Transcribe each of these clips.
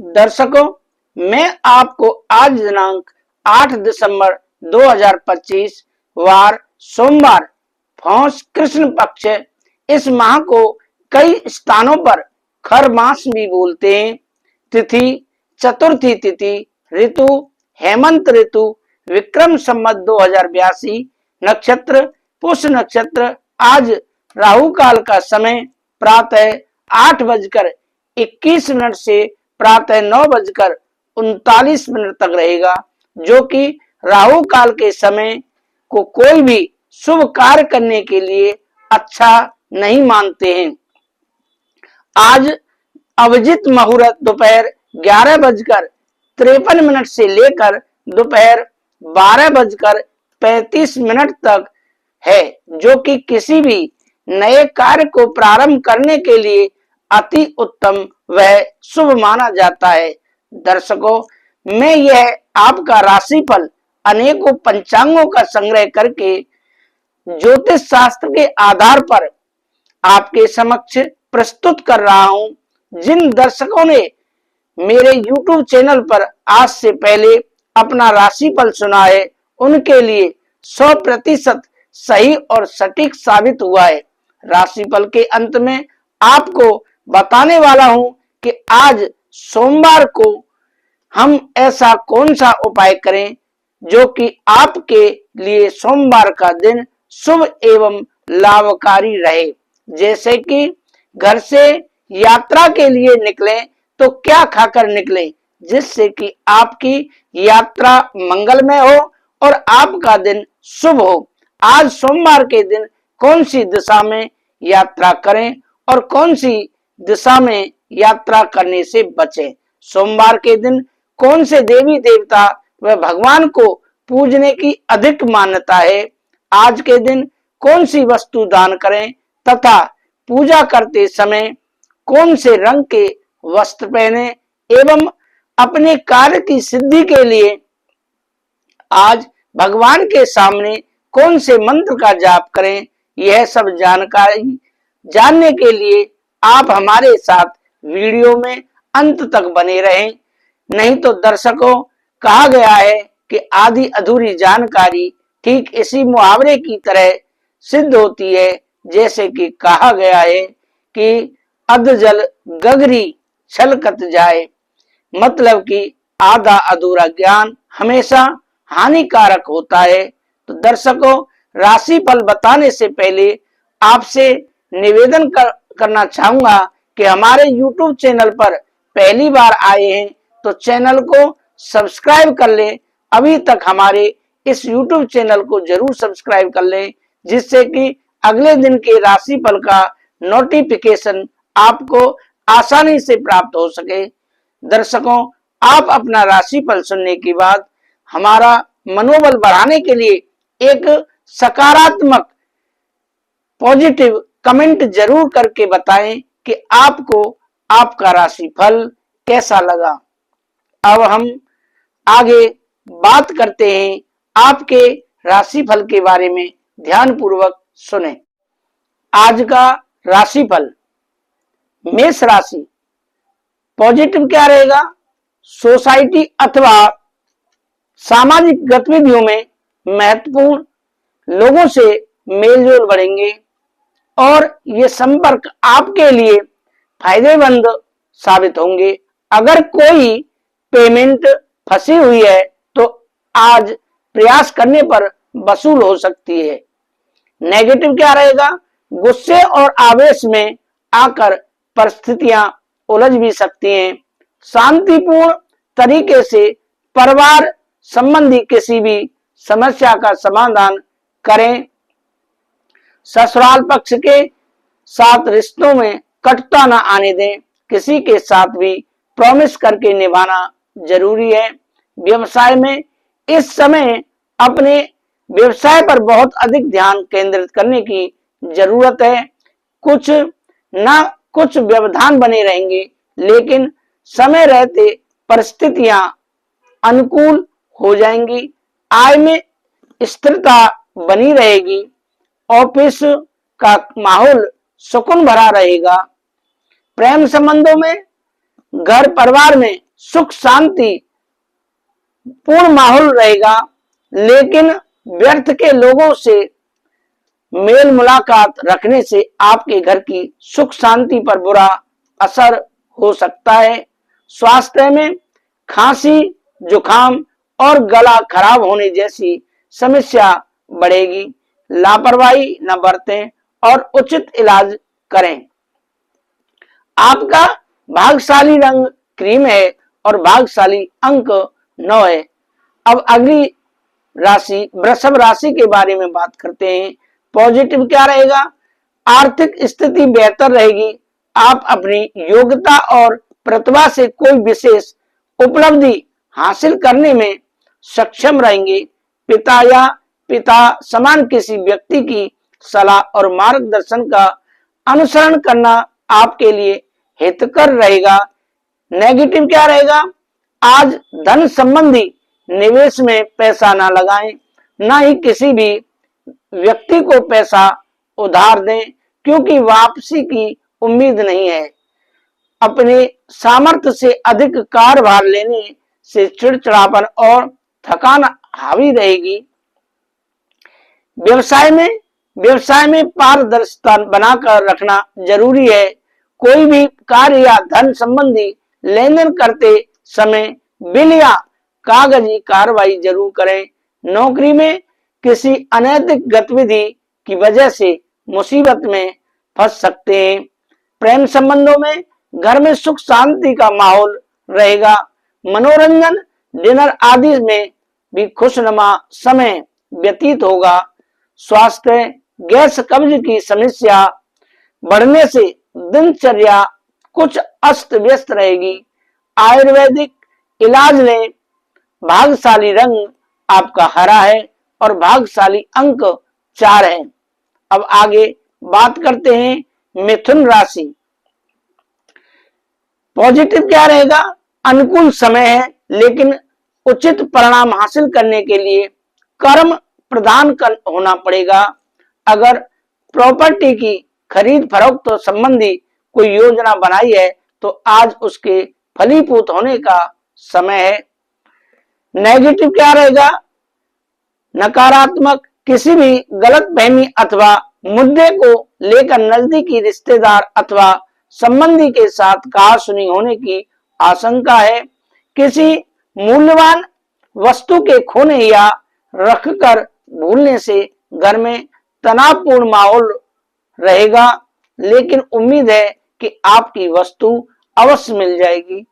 दर्शकों, मैं आपको आज दिनांक 8 दिसंबर 2025 वार सोमवार भौंस कृष्ण पक्ष इस माह को कई स्थानों पर खर मास भी बोलते हैं। तिथि चतुर्थी तिथि, ऋतु हेमंत ऋतु, विक्रम संवत 2082, नक्षत्र पुष्य नक्षत्र। आज राहु काल का समय प्रातः 8:21 से प्रातः 9:39 तक रहेगा, जो कि राहु काल के समय को कोई भी शुभ कार्य करने के लिए अच्छा नहीं मानते हैं। आज अभिजित मुहूर्त दोपहर 11:53 से लेकर दोपहर 12:35 तक है, जो कि किसी भी नए कार्य को प्रारंभ करने के लिए अति उत्तम वह शुभ माना जाता है। दर्शकों, मैं यह आपका राशिफल अनेकों पंचांगों का संग्रह करके ज्योतिष शास्त्र के आधार पर आपके समक्ष प्रस्तुत कर रहा हूं। जिन दर्शकों ने मेरे YouTube चैनल पर आज से पहले अपना राशिफल सुना है, उनके लिए 100% सही और सटीक साबित हुआ है। राशिफल के अंत में आपको बताने वाला हूं कि आज सोमवार को हम ऐसा कौन सा उपाय करें जो कि आपके लिए सोमवार का दिन शुभ एवं लाभकारी रहे। जैसे कि घर से यात्रा के लिए निकलें तो क्या खाकर निकलें जिससे कि आपकी यात्रा मंगलमय हो और आपका दिन शुभ हो। आज सोमवार के दिन कौन सी दिशा में यात्रा करें और कौन सी दिशा में यात्रा करने से बचें। सोमवार के दिन कौन से देवी देवता व भगवान को पूजने की अधिक मान्यता है। आज के दिन कौन सी वस्तु दान करें तथा पूजा करते समय कौन से रंग के वस्त्र पहने एवं अपने कार्य की सिद्धि के लिए आज भगवान के सामने कौन से मंत्र का जाप करें। यह सब जानकारी जानने के लिए आप हमारे साथ वीडियो में अंत तक बने रहें। नहीं तो दर्शकों, कहा गया है कि आधी अधूरी जानकारी ठीक इसी मुहावरे की तरह सिद्ध होती है। जैसे कि कहा गया है कि अध जल गगरी छलकत जाए, मतलब कि आधा अधूरा ज्ञान हमेशा हानिकारक होता है। तो दर्शकों, राशिफल बताने से पहले आपसे निवेदन करना चाहूंगा कि हमारे YouTube चैनल पर पहली बार आए हैं तो चैनल को सब्सक्राइब कर लें। अभी तक हमारे इस YouTube चैनल को जरूर सब्सक्राइब कर लें, जिससे कि अगले दिन के राशिफल का नोटिफिकेशन आपको आसानी से प्राप्त हो सके। दर्शकों, आप अपना राशिफल सुनने के बाद हमारा मनोबल बढ़ाने के लिए एक सकारात्मक पॉजिटिव कमेंट जरूर करके बताएं कि आपको आपका राशिफल कैसा लगा। अब हम आगे बात करते हैं आपके राशिफल के बारे में। ध्यान पूर्वक सुने। आज का राशिफल मेष राशि। पॉजिटिव क्या रहेगा? सोसाइटी अथवा सामाजिक गतिविधियों में महत्वपूर्ण लोगों से मेलजोल बढ़ेंगे और ये संपर्क आपके लिए फायदेमंद साबित होंगे। अगर कोई पेमेंट फंसी हुई है तो आज प्रयास करने पर वसूल हो सकती है। नेगेटिव क्या रहेगा? गुस्से और आवेश में आकर परिस्थितियां उलझ भी सकती हैं। शांतिपूर्ण तरीके से परिवार संबंधी किसी भी समस्या का समाधान करें। ससुराल पक्ष के साथ रिश्तों में कटुता न आने दें। किसी के साथ भी प्रॉमिस करके निभाना जरूरी है। व्यवसाय में इस समय अपने व्यवसाय पर बहुत अधिक ध्यान केंद्रित करने की जरूरत है। कुछ व्यवधान बने रहेंगे, लेकिन समय रहते परिस्थितियां अनुकूल हो जाएंगी। आय में स्थिरता बनी रहेगी। ऑफिस का माहौल सुकून भरा रहेगा। प्रेम संबंधों में, घर परिवार में सुख शांति पूर्ण माहौल रहेगा, लेकिन व्यर्थ के लोगों से मेल मुलाकात रखने से आपके घर की सुख शांति पर बुरा असर हो सकता है। स्वास्थ्य में खांसी, जुकाम और गला खराब होने जैसी समस्या बढ़ेगी। लापरवाही न बरतें और उचित इलाज करें। आपका भाग्यशाली रंग क्रीम है और भाग्यशाली अंक 9 है। अब अगली राशि वृषभ राशि के बारे में बात करते हैं। पॉजिटिव क्या रहेगा? आर्थिक स्थिति बेहतर रहेगी। आप अपनी योग्यता और प्रतिभा से कोई विशेष उपलब्धि हासिल करने में सक्षम रहेंगे। पिता या पिता समान किसी व्यक्ति की सलाह और मार्गदर्शन का अनुसरण करना आपके लिए हितकर रहेगा। नेगेटिव क्या रहेगा? आज धन संबंधी निवेश में पैसा ना लगाएं, ना ही किसी भी व्यक्ति को पैसा उधार दें, क्योंकि वापसी की उम्मीद नहीं है। अपने सामर्थ्य से अधिक कार्यभार लेने से चिड़चिड़ापन और थकान हावी रहेगी। व्यवसाय में पारदर्शिता बनाकर रखना जरूरी है। कोई भी कार्य या धन संबंधी लेन देन करते समय बिल या कागजी कार्रवाई जरूर करें। नौकरी में किसी अनैतिक गतिविधि की वजह से मुसीबत में फंस सकते हैं। प्रेम संबंधों में घर में सुख शांति का माहौल रहेगा। मनोरंजन, डिनर आदि में भी खुशनुमा समय व्यतीत होगा। स्वास्थ्य, गैस कब्ज की समस्या बढ़ने से दिनचर्या कुछ अस्त व्यस्त रहेगी। आयुर्वेदिक इलाज लें। भाग्यशाली रंग आपका हरा है और भाग्यशाली अंक 4 है। अब आगे बात करते हैं मिथुन राशि। पॉजिटिव क्या रहेगा? अनुकूल समय है, लेकिन उचित परिणाम हासिल करने के लिए कर्म प्रदान होना पड़ेगा। अगर प्रॉपर्टी की खरीद फरोख्त संबंधी कोई योजना बनाई है तो आज उसके फलीभूत होने का समय है। नेगेटिव क्या रहेगा? नकारात्मक, किसी भी गलतफहमी अथवा मुद्दे को लेकर नजदीकी रिश्तेदार अथवा संबंधी के साथ कहासुनी होने की आशंका है। किसी मूल्यवान वस्तु के खोने या रखकर भूलने से घर में तनावपूर्ण माहौल रहेगा, लेकिन उम्मीद है कि आपकी वस्तु अवश्य मिल जाएगी।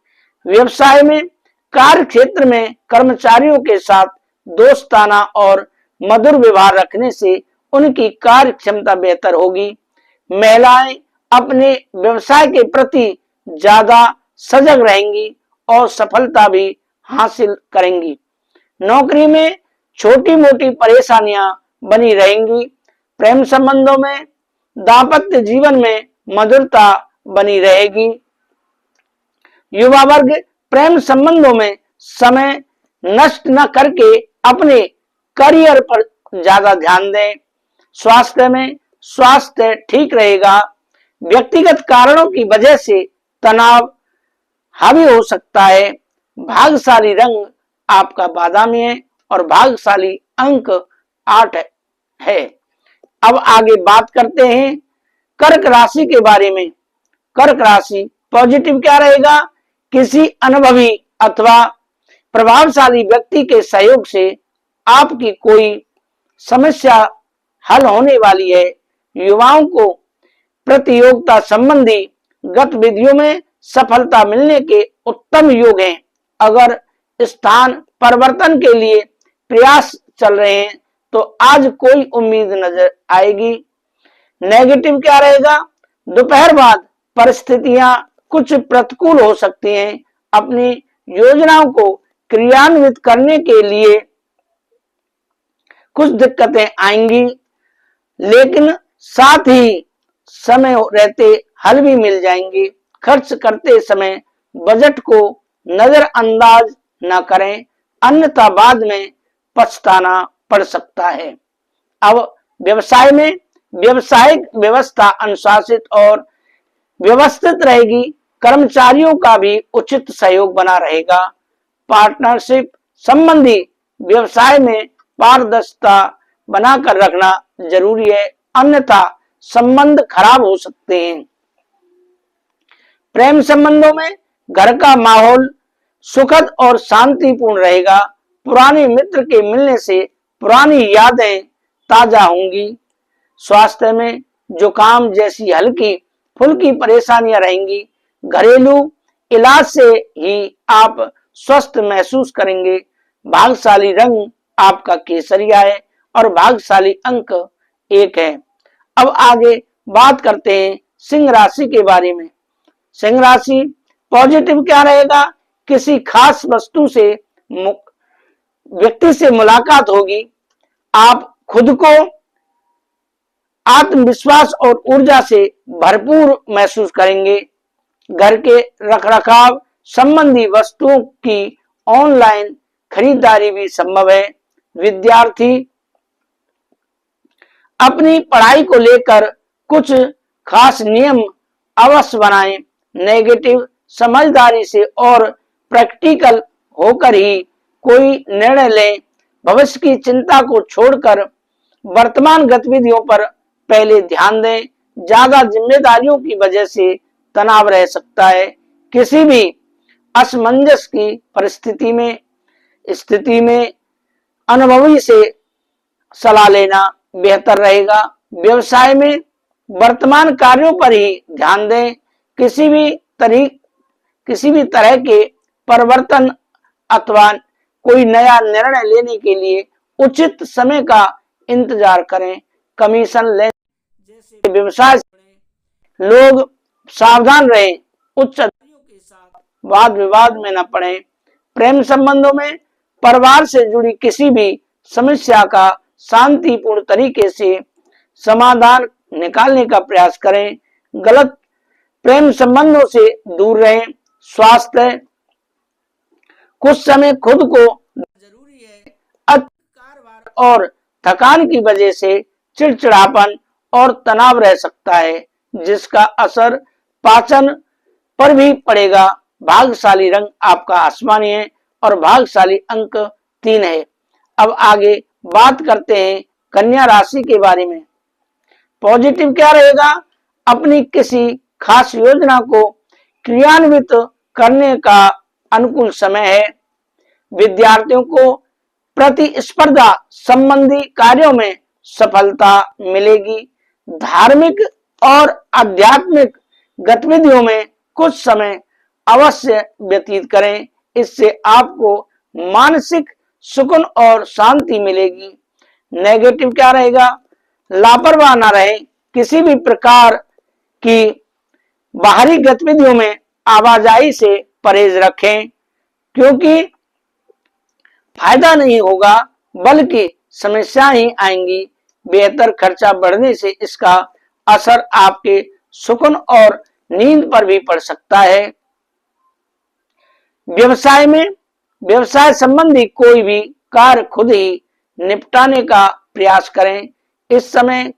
व्यवसाय में, कार्य क्षेत्र में कर्मचारियों के साथ दोस्ताना और मधुर व्यवहार रखने से उनकी कार्य क्षमता बेहतर होगी। महिलाएं अपने व्यवसाय के प्रति ज्यादा सजग रहेंगी और सफलता भी हासिल करेंगी। नौकरी में छोटी मोटी परेशानियां बनी रहेंगी। प्रेम संबंधों में, दाम्पत्य जीवन में मधुरता बनी रहेगी। युवा वर्ग प्रेम संबंधों में समय नष्ट न करके अपने करियर पर ज्यादा ध्यान दें। स्वास्थ्य में, स्वास्थ्य ठीक रहेगा। व्यक्तिगत कारणों की वजह से तनाव हावी हो सकता है। भाग्यशाली रंग आपका बादामी है और भाग्यशाली अंक 8 है। अब आगे बात करते हैं कर्क राशि के बारे में। कर्क राशि पॉजिटिव क्या रहेगा? किसी अनुभवी अथवा प्रभावशाली व्यक्ति के सहयोग से आपकी कोई समस्या हल होने वाली है। युवाओं को प्रतियोगिता संबंधी गतिविधियों में सफलता मिलने के उत्तम योग हैं। अगर स्थान परिवर्तन के लिए प्रयास चल रहे हैं तो आज कोई उम्मीद नजर आएगी। नेगेटिव क्या रहेगा? दोपहर बाद परिस्थितियां कुछ प्रतिकूल हो सकती हैं। अपनी योजनाओं को क्रियान्वित करने के लिए कुछ दिक्कतें आएंगी, लेकिन साथ ही समय रहते हल भी मिल जाएंगे। खर्च करते समय बजट को नजरअंदाज न करें, अन्यथा बाद में पछताना पड़ सकता है। अब व्यवसाय में, व्यवसायिक व्यवस्था अनुशासित और व्यवस्थित रहेगी। कर्मचारियों का भी उचित सहयोग बना रहेगा। पार्टनरशिप संबंधी व्यवसाय में पारदर्शिता बनाकर रखना जरूरी है, अन्यथा संबंध खराब हो सकते हैं। प्रेम संबंधों में घर का माहौल सुखद और शांतिपूर्ण रहेगा। पुराने मित्र के मिलने से पुरानी यादें ताजा होंगी। स्वास्थ्य में जुकाम जैसी हल्की फुल्की परेशानियां रहेंगी। घरेलू इलाज से ही आप स्वस्थ महसूस करेंगे। भाग्यशाली रंग आपका केसरिया है और भाग्यशाली अंक 1 है। अब आगे बात करते हैं सिंह राशि के बारे में। सिंह राशि पॉजिटिव क्या रहेगा? किसी खास वस्तु से व्यक्ति से मुलाकात होगी। आप खुद को आत्मविश्वास और ऊर्जा से भरपूर महसूस करेंगे। घर के रखरखाव संबंधी वस्तुओं की ऑनलाइन खरीदारी भी संभव है। विद्यार्थी अपनी पढ़ाई को लेकर कुछ खास नियम अवश्य बनाएं। नेगेटिव समझदारी से और प्रैक्टिकल होकर ही कोई निर्णय लें। भविष्य की चिंता को छोड़कर वर्तमान गतिविधियों पर पहले ध्यान दें। ज्यादा जिम्मेदारियों की वजह से तनाव रह सकता है। किसी भी असमंजस की स्थिति में अनुभवी से सलाह लेना बेहतर रहेगा। व्यवसाय में वर्तमान कार्यों पर ही ध्यान दें। किसी भी तरह के परिवर्तन अथवा कोई नया निर्णय लेने के लिए उचित समय का इंतजार करें। कमीशन लेने जैसे व्यवसाय से लोग सावधान रहें। उच्च अधिकारियों के साथ वाद विवाद में न पड़े। प्रेम संबंधों में परिवार से जुड़ी किसी भी समस्या का शांतिपूर्ण तरीके से समाधान निकालने का प्रयास करें। गलत प्रेम संबंधों से दूर रहें। स्वास्थ्य कुछ समय खुद को जरूरी है। कार्य और थकान की वजह से चिड़चिड़ापन और तनाव रह सकता है, जिसका असर पाचन पर भी पड़ेगा। भाग्यशाली रंग आपका आसमानी है और भाग्यशाली अंक 3 है। अब आगे बात करते हैं कन्या राशि के बारे में। पॉजिटिव क्या रहेगा? अपनी किसी खास योजना को क्रियान्वित करने का अनुकूल समय है। विद्यार्थियों को प्रतिस्पर्धा संबंधी कार्यों में सफलता मिलेगी। धार्मिक और आध्यात्मिक गतिविधियों में कुछ समय अवश्य व्यतीत करें। इससे आपको मानसिक सुकून और शांति मिलेगी। नेगेटिव क्या रहेगा? लापरवाह ना रहे। किसी भी प्रकार की बाहरी गतिविधियों में आवाजाही से परहेज रखें, क्योंकि फायदा नहीं होगा बल्कि समस्या ही आएंगी। बेहतर खर्चा बढ़ने से इसका असर आपके सुकून और नींद पर भी पड़ सकता है। व्यवसाय संबंधी कोई भी कार्य खुद ही निपटाने का प्रयास करें। इस समय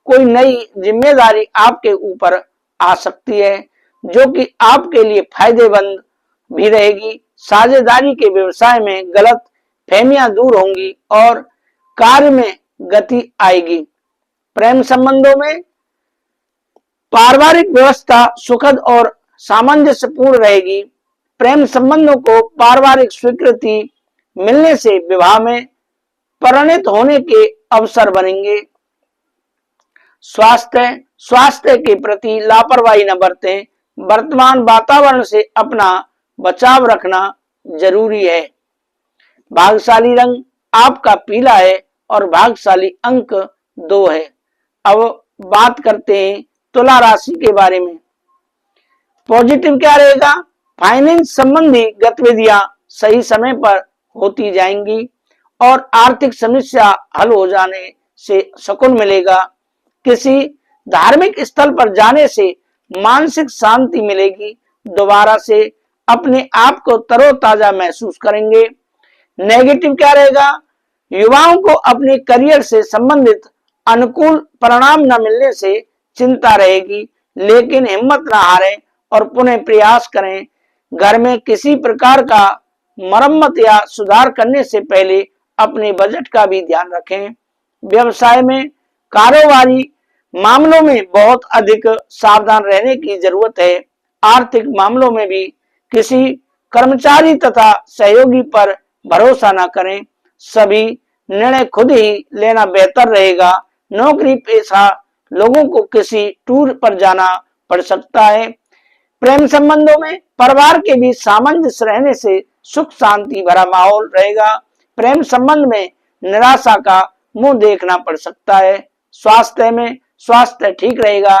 कोई नई जिम्मेदारी आपके ऊपर आ सकती है, जो कि आपके लिए फायदेमंद भी रहेगी। साझेदारी के व्यवसाय में गलत फहमियां दूर होंगी और कार्य में गति आएगी। प्रेम संबंधों में पारिवारिक व्यवस्था सुखद और सामंजस्यपूर्ण रहेगी। प्रेम संबंधों को पारिवारिक स्वीकृति मिलने से विवाह में परिणत होने के अवसर बनेंगे। स्वास्थ्य के प्रति लापरवाही न बरतें। वर्तमान वातावरण से अपना बचाव रखना जरूरी है। भाग्यशाली रंग आपका पीला है और भाग्यशाली अंक 2 है। अब बात करते हैं तुला राशि के बारे में। पॉजिटिव क्या रहेगा? फाइनेंस संबंधी गतिविधियां सही समय पर होती जाएंगी और आर्थिक समस्या हल हो जाने से सुकून मिलेगा। किसी धार्मिक स्थल पर जाने से मानसिक शांति मिलेगी। दोबारा से अपने आप को तरोताजा महसूस करेंगे। नेगेटिव क्या रहेगा? युवाओं को अपने करियर से संबंधित अनुकूल परिणाम न मिलने से चिंता रहेगी, लेकिन हिम्मत न हारें और पुनः प्रयास करें। घर में किसी प्रकार का मरम्मत या सुधार करने से पहले अपने बजट का भी ध्यान रखें। व्यवसाय में कारोबारी मामलों में बहुत अधिक सावधान रहने की जरूरत है। आर्थिक मामलों में भी किसी कर्मचारी तथा सहयोगी पर भरोसा न करें। सभी निर्णय खुद ही लेना बेहतर रहेगा। नौकरी पेशा लोगों को किसी टूर पर जाना पड़ सकता है। प्रेम संबंधों में परिवार के बीच सामंजस्य रहने से सुख शांति भरा माहौल रहेगा। प्रेम संबंध में निराशा का मुंह देखना पड़ सकता है। स्वास्थ्य में स्वास्थ्य ठीक रहेगा।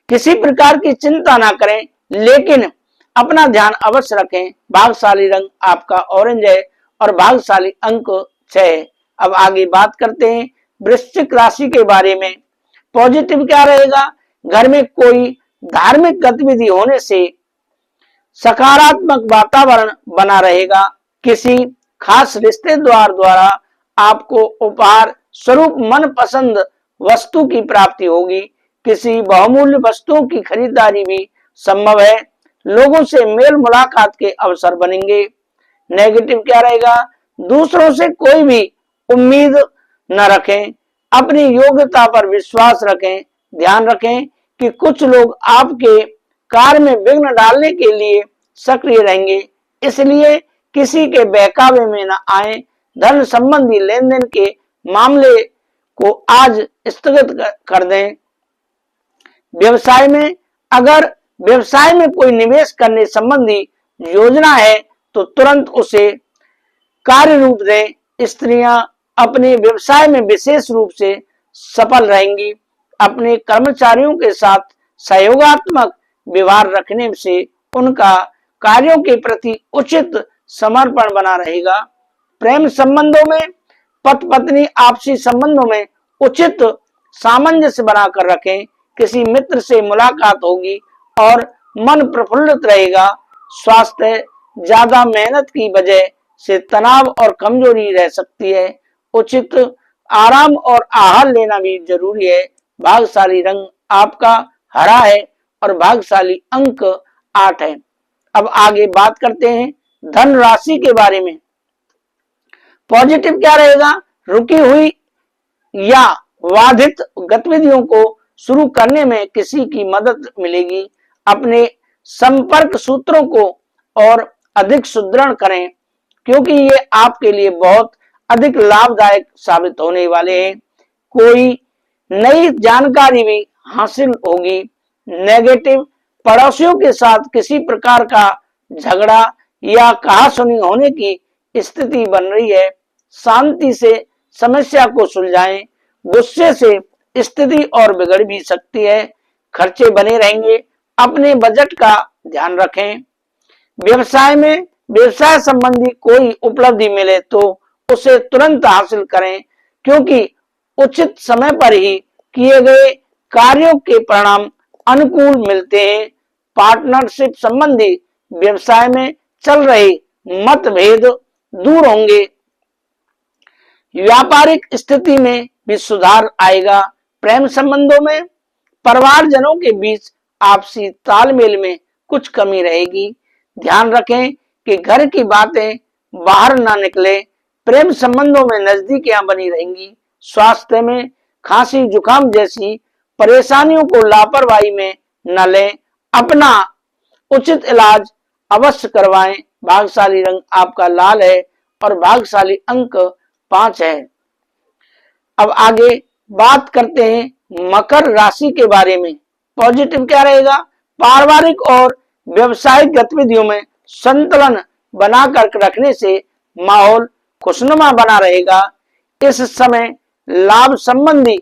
किसी प्रकार की चिंता ना करें, लेकिन अपना ध्यान अवश्य रखें। भाग्यशाली रंग आपका ऑरेंज है और भाग्यशाली अंक 6 है। अब आगे बात करते हैं वृश्चिक राशि के बारे में। पॉजिटिव क्या रहेगा? घर में कोई धार्मिक गतिविधि होने से सकारात्मक वातावरण बना रहेगा। किसी खास रिश्तेदार द्वारा आपको उपहार स्वरूप मनपसंद वस्तु की प्राप्ति होगी। किसी बहुमूल्य वस्तुओं की खरीदारी भी संभव है। लोगों से मेल मुलाकात के अवसर बनेंगे। नेगेटिव क्या रहेगा? दूसरों से कोई भी उम्मीद न रखें, अपनी योग्यता पर विश्वास रखें। ध्यान रखें कि कुछ लोग आपके कार्य में विघ्न डालने के लिए सक्रिय रहेंगे, इसलिए किसी के बहकावे में न आए। धन संबंधी लेन देन के मामले को आज स्थगित कर दें। व्यवसाय में अगर व्यवसाय में कोई निवेश करने संबंधी योजना है तो तुरंत उसे कार्य रूप दें। स्त्रियां अपने व्यवसाय में विशेष रूप से सफल रहेंगी। अपने कर्मचारियों के साथ सहयोगात्मक व्यवहार रखने से उनका कार्यों के प्रति उचित समर्पण बना रहेगा। प्रेम संबंधों में पति पत्नी आपसी संबंधों में उचित सामंजस्य बनाकर रखें। किसी मित्र से मुलाकात होगी और मन प्रफुल्लित रहेगा। स्वास्थ्य ज्यादा मेहनत की वजह से तनाव और कमजोरी रह सकती है। उचित आराम और आहार लेना भी जरूरी है। भाग्यशाली रंग आपका हरा है और भाग्यशाली अंक 8 है। अब आगे बात करते हैं धन राशि के बारे में। पॉजिटिव क्या रहेगा? रुकी हुई या बाधित गतिविधियों को शुरू करने में किसी की मदद मिलेगी। अपने संपर्क सूत्रों को और अधिक सुदृढ़ करें, क्योंकि ये आपके लिए बहुत अधिक लाभदायक साबित होने वाले हैं। कोई नई जानकारी भी हासिल होगी। नेगेटिव पड़ोसियों के साथ किसी प्रकार का झगड़ा या कहासुनी होने की स्थिति बन रही है। शांति से समस्या को सुलझाएं। गुस्से से स्थिति और बिगड़ भी सकती है। खर्चे बने रहेंगे। अपने बजट का ध्यान रखें। व्यवसाय में व्यवसाय संबंधी कोई उपलब्धि मिले तो उसे तुरंत हासिल करें, क्योंकि उचित समय पर ही किए गए कार्यों के परिणाम अनुकूल मिलते हैं। पार्टनरशिप संबंधी व्यवसाय में चल रहे मतभेद दूर होंगे। व्यापारिक स्थिति में भी सुधार आएगा। प्रेम संबंधों में परिवारजनों के बीच आपसी तालमेल में कुछ कमी रहेगी। ध्यान रखें कि घर की बातें बाहर ना निकले। प्रेम संबंधों में नजदीकियां बनी रहेंगी। स्वास्थ्य में खांसी जुकाम जैसी परेशानियों को लापरवाही में न लें। अपना उचित इलाज अवश्य करवाएं। भाग्यशाली रंग आपका लाल है और भाग्यशाली अंक 5 है। अब आगे बात करते हैं मकर राशि के बारे में। पॉजिटिव क्या रहेगा? पारिवारिक और व्यवसायिक गतिविधियों में संतुलन बनाकर रखने से माहौल खुशनुमा बना रहेगा। इस समय लाभ संबंधी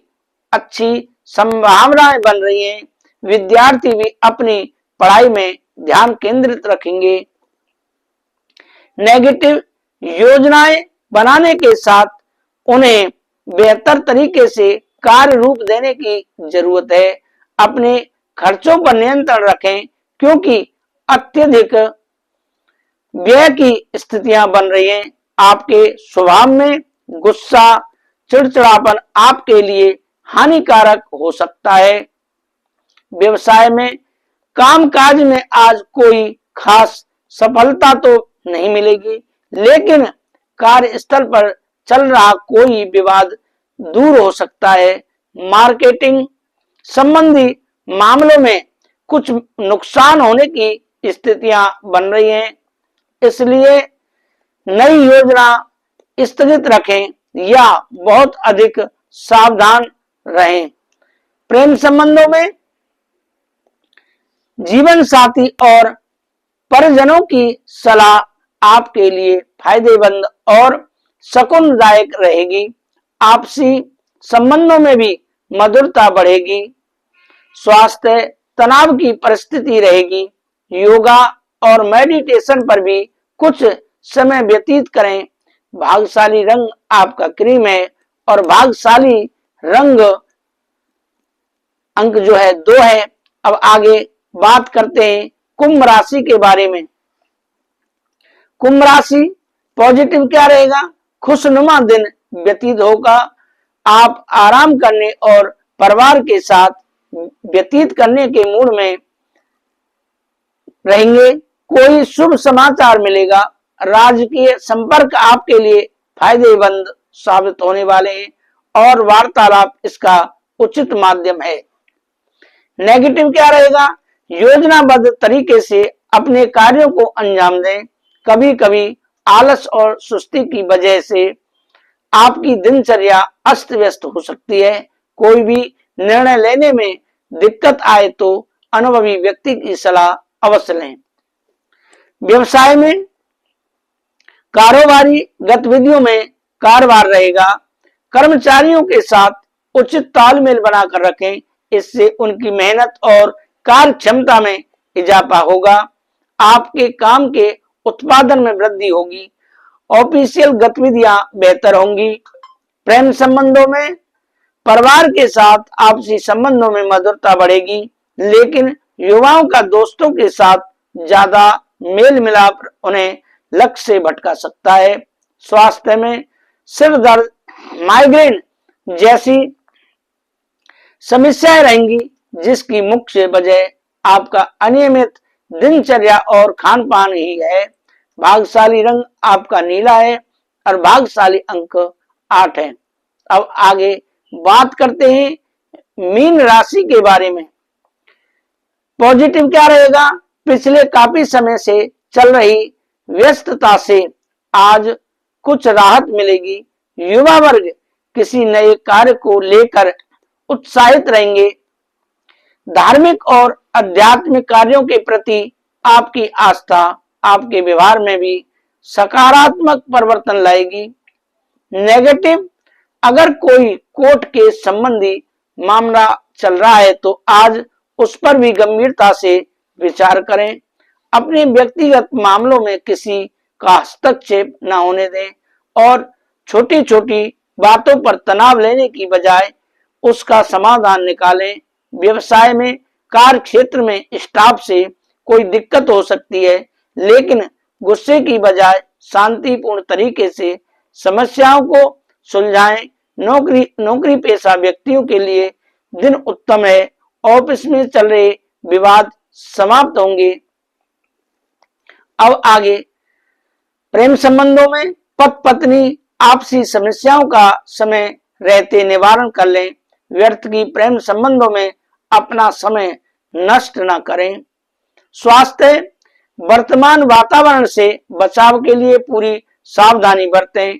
अच्छी संभावनाएं बन रही हैं। विद्यार्थी भी अपनी पढ़ाई में ध्यान केंद्रित रखेंगे। नेगेटिव योजनाएं बनाने के साथ उन्हें बेहतर तरीके से कार्य रूप देने की जरूरत है। अपने खर्चों पर नियंत्रण रखें, क्योंकि अत्यधिक व्यय की स्थितियां बन रही हैं। आपके स्वभाव में गुस्सा चिड़चिड़ापन आपके लिए हानिकारक हो सकता है। व्यवसाय में कामकाज में आज कोई खास सफलता तो नहीं मिलेगी, लेकिन कार्यस्थल पर चल रहा कोई विवाद दूर हो सकता है। मार्केटिंग संबंधी मामलों में कुछ नुकसान होने की स्थितियां बन रही हैं, इसलिए नई योजना स्थगित रखें या बहुत अधिक सावधान रहें। प्रेम संबंधों में जीवन साथी और परिजनों की सलाह आपके लिए फायदेमंद और शकुनदायक रहेगी। आपसी संबंधों में भी मधुरता बढ़ेगी। स्वास्थ्य तनाव की परिस्थिति रहेगी। योगा और मेडिटेशन पर भी कुछ समय व्यतीत करें। भाग्यशाली रंग आपका क्रीम है और भाग्यशाली रंग अंक जो है 2 है। अब आगे बात करते हैं कुंभ राशि के बारे में। कुंभ राशि पॉजिटिव क्या रहेगा? खुशनुमा दिन व्यतीत होगा। आप आराम करने और परिवार के साथ व्यतीत करने के मूड में रहेंगे। कोई शुभ समाचार मिलेगा। राजकीय संपर्क आपके लिए फायदेमंद साबित होने वाले हैं और वार्तालाप इसका उचित माध्यम है। नेगेटिव क्या रहेगा? योजनाबद्ध तरीके से अपने कार्यों को अंजाम दें। कभी कभी आलस और सुस्ती की वजह से आपकी दिनचर्या अस्त व्यस्त हो सकती है। कोई भी निर्णय लेने में दिक्कत आए तो अनुभवी व्यक्ति की सलाह अवश्य लें। व्यवसाय में कारोबारी गतिविधियों में कारोबार रहेगा। कर्मचारियों के साथ उचित तालमेल बनाकर रखें, इससे उनकी मेहनत और कार्य क्षमता में इजाफा होगा। आपके काम के उत्पादन में वृद्धि होगी। ऑफिशियल गतिविधियां बेहतर होंगी। प्रेम संबंधों में परिवार के साथ आपसी संबंधों में मधुरता बढ़ेगी, लेकिन युवाओं का दोस्तों के साथ ज्यादा मेल मिलाप उन्हें लक्ष्य से भटका सकता है। स्वास्थ्य में सिर दर्द, माइग्रेन जैसी समस्याएं रहेंगी, जिसकी मुख्य वजह आपका अनियमित दिनचर्या और खान पान ही है। भाग्यशाली रंग आपका नीला है और भाग्यशाली अंक 8 है। अब आगे बात करते हैं मीन राशि के बारे में। पॉजिटिव क्या रहेगा? पिछले काफी समय से चल रही व्यस्तता से आज कुछ राहत मिलेगी। युवा वर्ग किसी नए कार्य को लेकर उत्साहित रहेंगे। धार्मिक और आध्यात्मिक कार्यों के प्रति आपकी आस्था आपके व्यवहार में भी सकारात्मक परिवर्तन लाएगी। नेगेटिव, अगर कोई कोर्ट के संबंधी मामला चल रहा है तो आज उस पर भी गंभीरता से विचार करें। अपने व्यक्तिगत मामलों में किसी का हस्तक्षेप न होने दें और छोटी छोटी बातों पर तनाव लेने की बजाय उसका समाधान निकालें। व्यवसाय में कार्य क्षेत्र में स्टाफ से कोई दिक्कत हो सकती है, लेकिन गुस्से की बजाय शांतिपूर्ण तरीके से समस्याओं को सुलझाएं। नौकरी पेशा व्यक्तियों के लिए दिन उत्तम है। ऑफिस में चल रहे विवाद समाप्त होंगे। अब आगे प्रेम संबंधों में पति पत्नी आपसी समस्याओं का समय रहते निवारण कर लें। व्यर्थ की प्रेम संबंधों में अपना समय नष्ट न करें। स्वास्थ्य, वर्तमान वातावरण से बचाव के लिए पूरी सावधानी बरतें।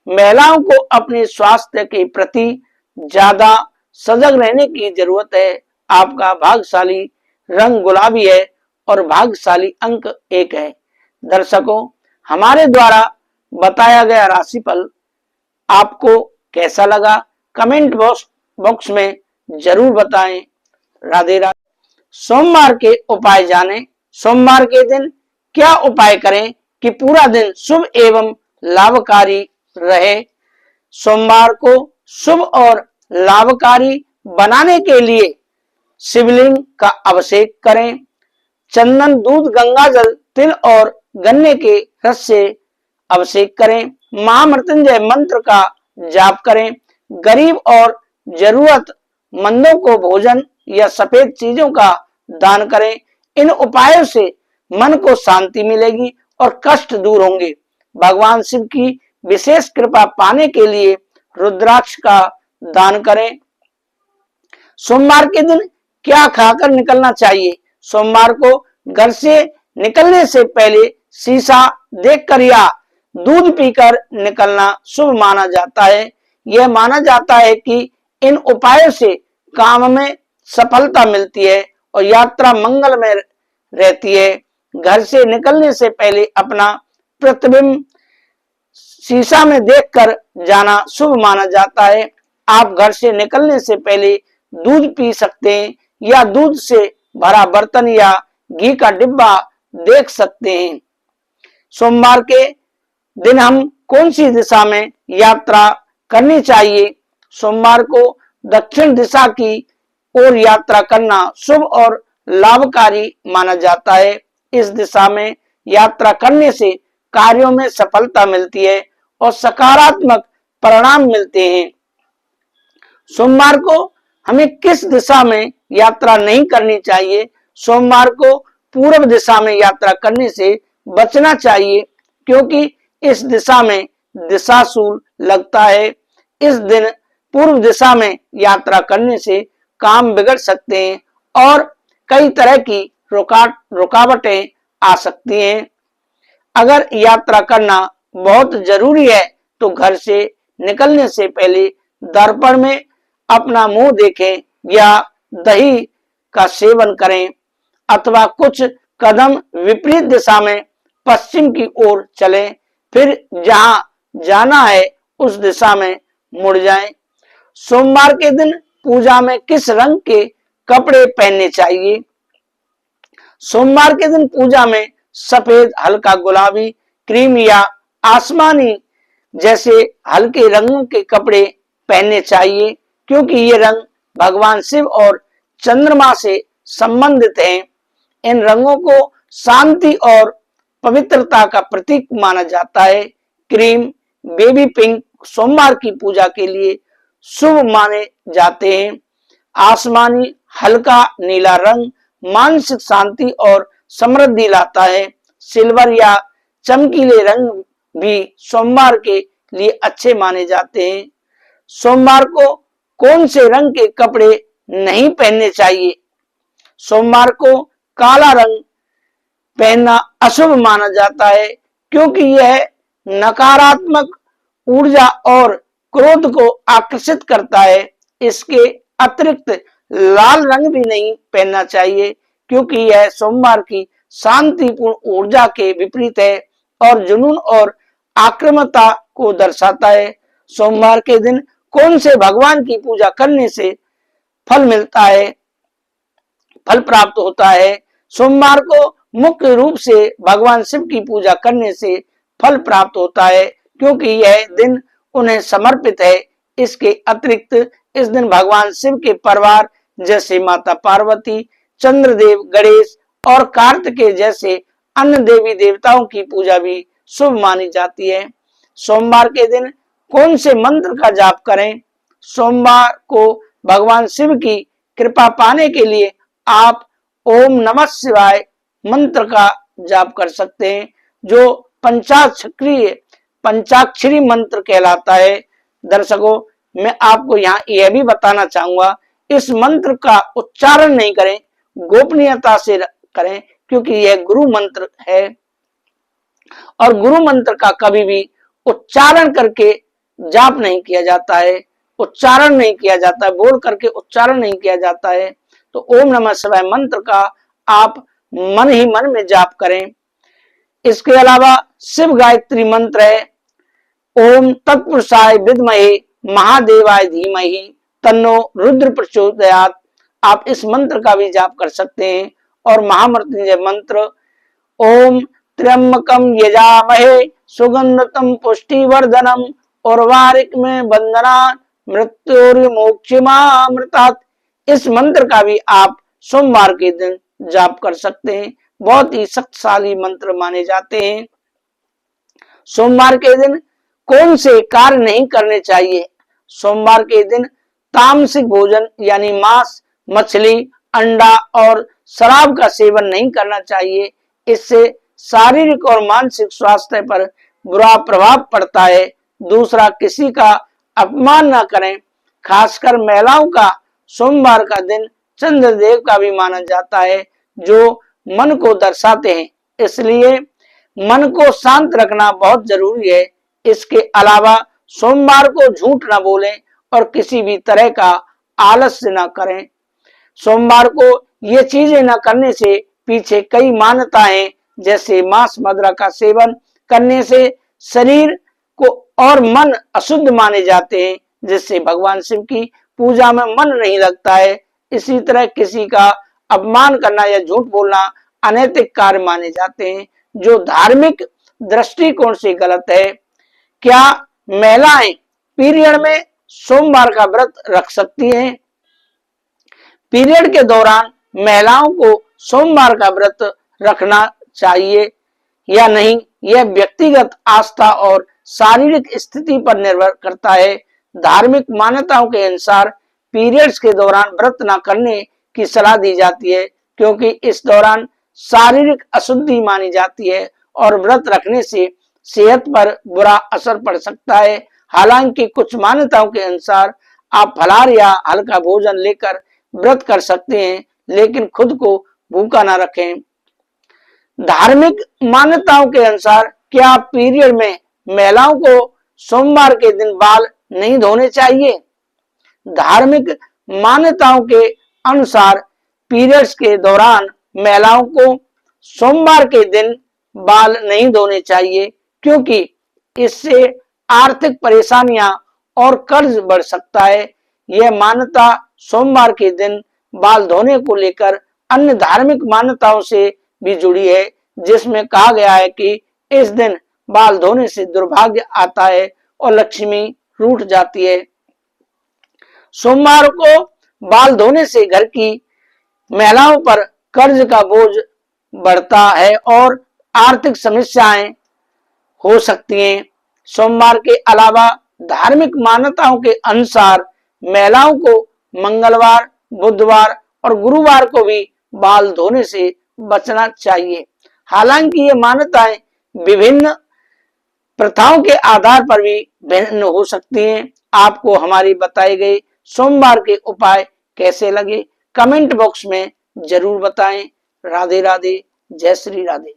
महिलाओं को अपने स्वास्थ्य के प्रति ज्यादा सजग रहने की जरूरत है। आपका भाग्यशाली रंग गुलाबी है और भाग्यशाली अंक 1 है। दर्शकों, हमारे द्वारा बताया गया राशिफल आपको कैसा लगा कमेंट बॉक्स में जरूर बताएं। राधे राधे। सोमवार के उपाय जानें। सोमवार के दिन क्या उपाय करें कि पूरा दिन शुभ एवं लाभकारी रहे। सोमवार को शुभ और लाभकारी बनाने के लिए शिवलिंग का अभिषेक करें। चंदन, दूध, गंगाजल, तिल और गन्ने के रस से अभिषेक करें। महामृत्युंजय मंत्र का जाप करें। गरीब और जरूरतमंदों को भोजन या सफेद चीजों का दान करें। इन उपायों से मन को शांति मिलेगी और कष्ट दूर होंगे। भगवान शिव की विशेष कृपा पाने के लिए रुद्राक्ष का दान करें। सोमवार के दिन क्या खाकर निकलना चाहिए? सोमवार को घर से निकलने से पहले शीशा देखकर या दूध पीकर निकलना शुभ माना जाता है। यह माना जाता है कि इन उपायों से काम में सफलता मिलती है और यात्रा मंगलमय रहती है। घर से निकलने से पहले अपना प्रतिबिंब शीशा में देखकर जाना शुभ माना जाता है। आप घर से निकलने से पहले दूध पी सकते हैं या दूध से भरा बर्तन या घी का डिब्बा देख सकते हैं। सोमवार के दिन हम कौन सी दिशा में यात्रा करनी चाहिए? सोमवार को दक्षिण दिशा की ओर यात्रा करना शुभ और लाभकारी माना जाता है। इस दिशा में यात्रा करने से कार्यों में सफलता मिलती है और सकारात्मक परिणाम मिलते हैं। सोमवार को हमें किस दिशा में यात्रा नहीं करनी चाहिए? सोमवार को पूर्व दिशा में यात्रा करने से बचना चाहिए, क्योंकि इस दिशा में दिशाशूल लगता है। इस दिन पूर्व दिशा में यात्रा करने से काम बिगड़ सकते हैं और कई तरह की रुकावटें आ सकती हैं। अगर यात्रा करना बहुत जरूरी है तो घर से निकलने से पहले दर्पण में अपना मुंह देखें या दही का सेवन करें अथवा कुछ कदम विपरीत दिशा में पश्चिम की ओर चलें, फिर जहां जाना है उस दिशा में मुड़ जाएं। सोमवार के दिन पूजा में किस रंग के कपड़े पहनने चाहिए? सोमवार के दिन पूजा में सफेद, हल्का गुलाबी, क्रीम या आसमानी जैसे हल्के रंगों के कपड़े पहनने चाहिए, क्योंकि ये रंग भगवान शिव और चंद्रमा से संबंधित हैं। इन रंगों को शांति और पवित्रता का प्रतीक माना जाता है। क्रीम, बेबी पिंक सोमवार की पूजा के लिए शुभ माने जाते हैं। आसमानी हल्का नीला रंग मानसिक शांति और समृद्धि लाता है। सिल्वर या चमकीले रंग भी सोमवार के लिए अच्छे माने जाते हैं। सोमवार को कौन से रंग के कपड़े नहीं पहनने चाहिए? सोमवार को काला रंग पहनना अशुभ माना जाता है, क्योंकि यह नकारात्मक ऊर्जा और क्रोध को आकर्षित करता है। इसके अतिरिक्त लाल रंग भी नहीं पहनना चाहिए, क्योंकि यह सोमवार की शांतिपूर्ण ऊर्जा के विपरीत है और जुनून और आक्रामकता को दर्शाता है। सोमवार के दिन कौन से भगवान की पूजा करने से फल मिलता है, फल प्राप्त होता है? सोमवार को मुख्य रूप से भगवान शिव की पूजा करने से फल प्राप्त होता है, क्योंकि यह दिन उन्हें समर्पित है। इसके अतिरिक्त इस दिन भगवान शिव के परिवार जैसे माता पार्वती, चंद्रदेव, गणेश और कार्तिकेय जैसे अन्य देवी देवताओं की पूजा भी शुभ मानी जाती है। सोमवार के दिन कौन से मंत्र का जाप करें? सोमवार को भगवान शिव की कृपा पाने के लिए आप ओम नमः शिवाय मंत्र का जाप कर सकते हैं, जो पंचाक्षरी मंत्र कहलाता है। दर्शकों, मैं आपको यहाँ यह भी बताना चाहूंगा, इस मंत्र का उच्चारण नहीं करें, गोपनीयता से करें, क्योंकि यह गुरु मंत्र है और गुरु मंत्र का कभी भी उच्चारण करके जाप नहीं किया जाता है, उच्चारण नहीं किया जाता है, बोल करके उच्चारण नहीं किया जाता है। तो ओम नमः शिवाय मंत्र का आप मन ही मन में जाप करें। इसके अलावा शिव गायत्री मंत्र है, ओम तत्पुरुषाय विद्महे महादेवाय धीमहि तन्नो रुद्र प्रचोदयात्। आप इस मंत्र का भी जाप कर सकते हैं। और महामृत्युंजय मंत्र, ओम त्र्यंबकम यजामहे सुगंधतम पुष्टिवर्धनम उर्वारुक में बंधना मृत्युर्मोक्षमामृतात्। इस मंत्र का भी आप सोमवार के दिन जाप कर सकते हैं। बहुत ही शक्तिशाली मंत्र माने जाते हैं। सोमवार के दिन कौन से कार्य नहीं करने चाहिए? सोमवार के दिन तामसिक भोजन यानी मांस, मछली, अंडा और शराब का सेवन नहीं करना चाहिए। इससे शारीरिक और मानसिक स्वास्थ्य पर बुरा प्रभाव पड़ता है। दूसरा, किसी का अपमान न करें। खासकर महिलाओं का सोमवार का दिन चंद्रदेव का भी माना जाता है, जो मन को दर्शाते हैं। इसलिए मन को शांत रखना बहुत जरूरी है। इसके अलावा सोमवार को झूठ न बोलें और किसी भी तरह का आलस्य न करें। सोमवार को ये चीजें न करने से पीछे कई मान्यताएं, जैसे मांस मदिरा का सेवन करने से शरीर को और मन अशुद्ध माने जाते हैं, जिससे भगवान शिव की पूजा में मन नहीं लगता है। इसी तरह किसी का अपमान करना या झूठ बोलना अनैतिक कार्य माने जाते हैं, जो धार्मिक दृष्टिकोण से गलत है। क्या महिलाएं पीरियड में सोमवार का व्रत रख सकती हैं? पीरियड के दौरान महिलाओं को सोमवार का व्रत रखना चाहिए या नहीं, यह व्यक्तिगत आस्था और शारीरिक स्थिति पर निर्भर करता है। धार्मिक मान्यताओं के अनुसार पीरियड्स के दौरान व्रत न करने की सलाह दी जाती है, क्योंकि इस दौरान शारीरिक अशुद्धि मानी जाती है और व्रत रखने से सेहत पर बुरा असर पड़ सकता है। हालांकि कुछ मान्यताओं के अनुसार आप फलाहार या हल्का भोजन लेकर व्रत कर सकते हैं, लेकिन खुद को भूखा ना रखें। धार्मिक मान्यताओं के अनुसार क्या पीरियड में महिलाओं को सोमवार के दिन बाल नहीं धोने चाहिए? धार्मिक मान्यताओं के अनुसार पीरियड्स के दौरान महिलाओं को सोमवार के दिन बाल नहीं धोने चाहिए, क्योंकि इससे आर्थिक परेशानियां और कर्ज बढ़ सकता है। यह मान्यता सोमवार के दिन बाल धोने को लेकर अन्य धार्मिक मान्यताओं से भी जुड़ी है, जिसमें कहा गया है कि इस दिन बाल धोने से दुर्भाग्य आता है और लक्ष्मी रूठ जाती है। सोमवार को बाल धोने से घर की महिलाओं पर कर्ज का बोझ बढ़ता है और आर्थिक समस्याएं हो सकती हैं। सोमवार के अलावा धार्मिक मान्यताओं के अनुसार महिलाओं को मंगलवार, बुधवार और गुरुवार को भी बाल धोने से बचना चाहिए। हालांकि ये मान्यताएं विभिन्न प्रथाओं के आधार पर भी भिन्न हो सकती हैं। आपको हमारी बताई गई सोमवार के उपाय कैसे लगे, कमेंट बॉक्स में जरूर बताएं। राधे राधे, जय श्री राधे।